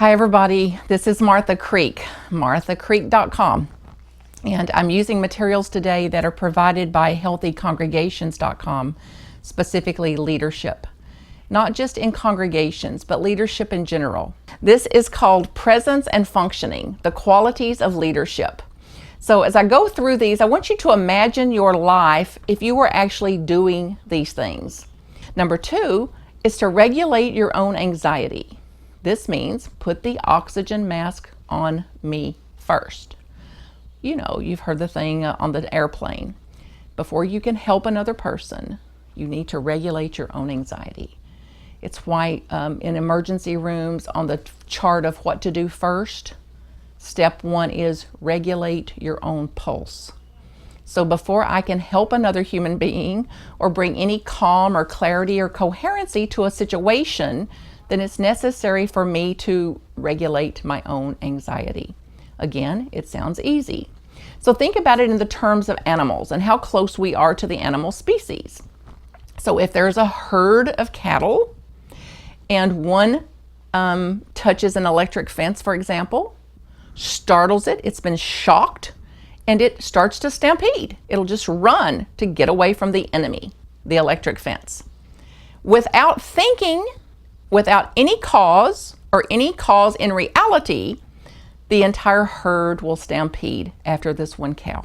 Hi everybody, this is Martha Creek, marthacreek.com, and I'm using materials today that are provided by healthycongregations.com, specifically leadership. Not just in congregations, but leadership in general. This is called Presence and Functioning, the Qualities of Leadership. So as I go through these, I want you to imagine your life if you were actually doing these things. Number 2 is to regulate your own anxiety. This means put the oxygen mask on me first. You know, you've heard the thing on the airplane. Before you can help another person, you need to regulate your own anxiety. It's why in emergency rooms on the chart of what to do first, step 1 is regulate your own pulse. So before I can help another human being or bring any calm or clarity or coherency to a situation, then it's necessary for me to regulate my own anxiety. Again, it sounds easy. So think about it in the terms of animals and how close we are to the animal species. So if there's a herd of cattle and one touches an electric fence, for example, startles it, it's been shocked, and it starts to stampede. It'll just run to get away from the enemy, the electric fence. Without thinking, without any cause or any cause in reality, the entire herd will stampede after this one cow.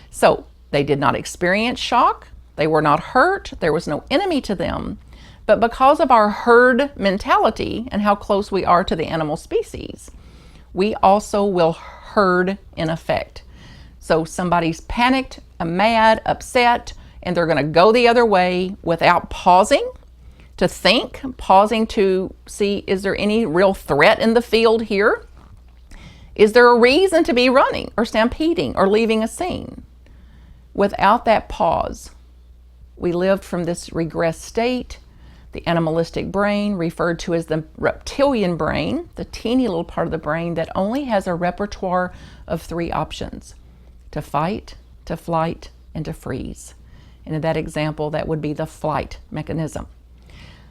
So they did not experience shock, they were not hurt, there was no enemy to them, but because of our herd mentality and how close we are to the animal species, we also will herd in effect. So somebody's panicked, mad, upset, and they're going to go the other way without pausing to think, pausing to see, is there any real threat in the field here? Is there a reason to be running or stampeding or leaving a scene? Without that pause, we lived from this regressed state, the animalistic brain, referred to as the reptilian brain, the teeny little part of the brain that only has a repertoire of 3 options: to fight, to flight, and to freeze. And in that example, that would be the flight mechanism.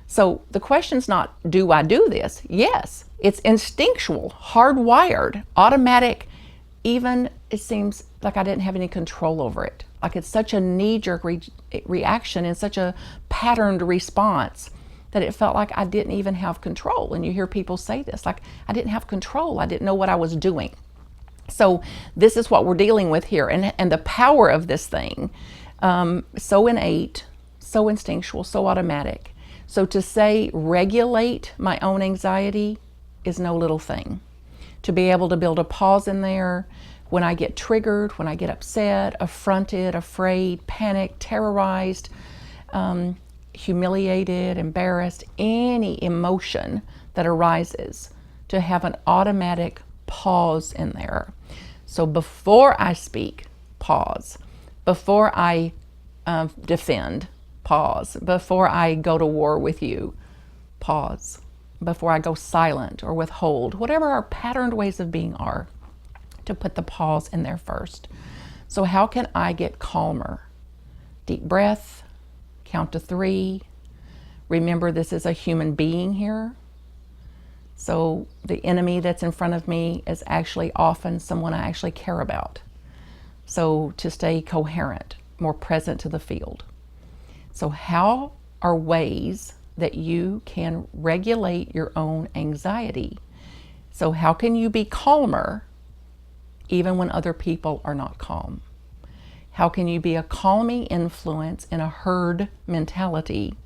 So the question's not, do I do this? Yes, it's instinctual, hardwired, automatic. Even it seems like I didn't have any control over it. Like it's such a knee-jerk reaction and such a patterned response that it felt like I didn't even have control. And you hear people say this, like, I didn't have control. I didn't know what I was doing. So this is what we're dealing with here. And the power of this thing, so innate, so instinctual, so automatic. So to say regulate my own anxiety is no little thing. To be able to build a pause in there when I get triggered, when I get upset, affronted, afraid, panicked, terrorized, humiliated, embarrassed, any emotion that arises, to have an automatic pause in there. So before I speak, pause. Before I defend, pause. Before I go to war with you, pause. Before I go silent or withhold, whatever our patterned ways of being are, to put the pause in there first. So how can I get calmer? Deep breath, count to 3. Remember, this is a human being here. So the enemy that's in front of me is actually often someone I actually care about. So to stay coherent, more present to the field. So how are ways that you can regulate your own anxiety? So how can you be calmer even when other people are not calm? How can you be a calming influence in a herd mentality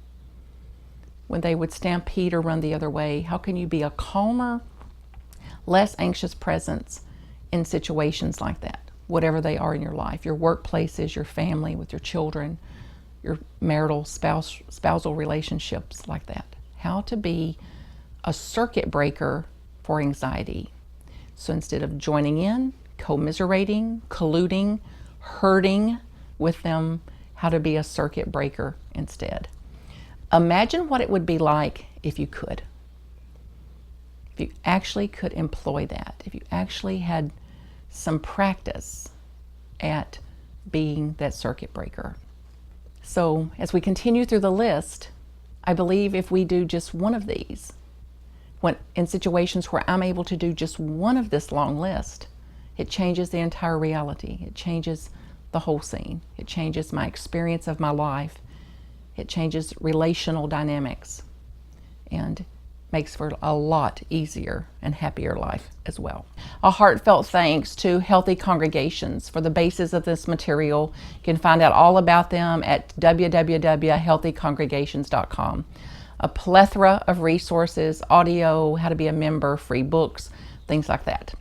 when they would stampede or run the other way? How can you be a calmer, less anxious presence in situations like that, whatever they are in your life, your workplaces, your family, with your children, your marital, spousal relationships like that? How to be a circuit breaker for anxiety. So instead of joining in, commiserating, colluding, hurting with them, how to be a circuit breaker instead. Imagine what it would be like if you could. If you actually could employ that. If you actually had some practice at being that circuit breaker. So as we continue through the list, I believe if we do just one of these, when in situations where I'm able to do just one of this long list, it changes the entire reality. It changes the whole scene. It changes my experience of my life. It changes relational dynamics and makes for a lot easier and happier life as well. A heartfelt thanks to Healthy Congregations for the basis of this material. You can find out all about them at www.healthycongregations.com. A plethora of resources, audio, how to be a member, free books, things like that.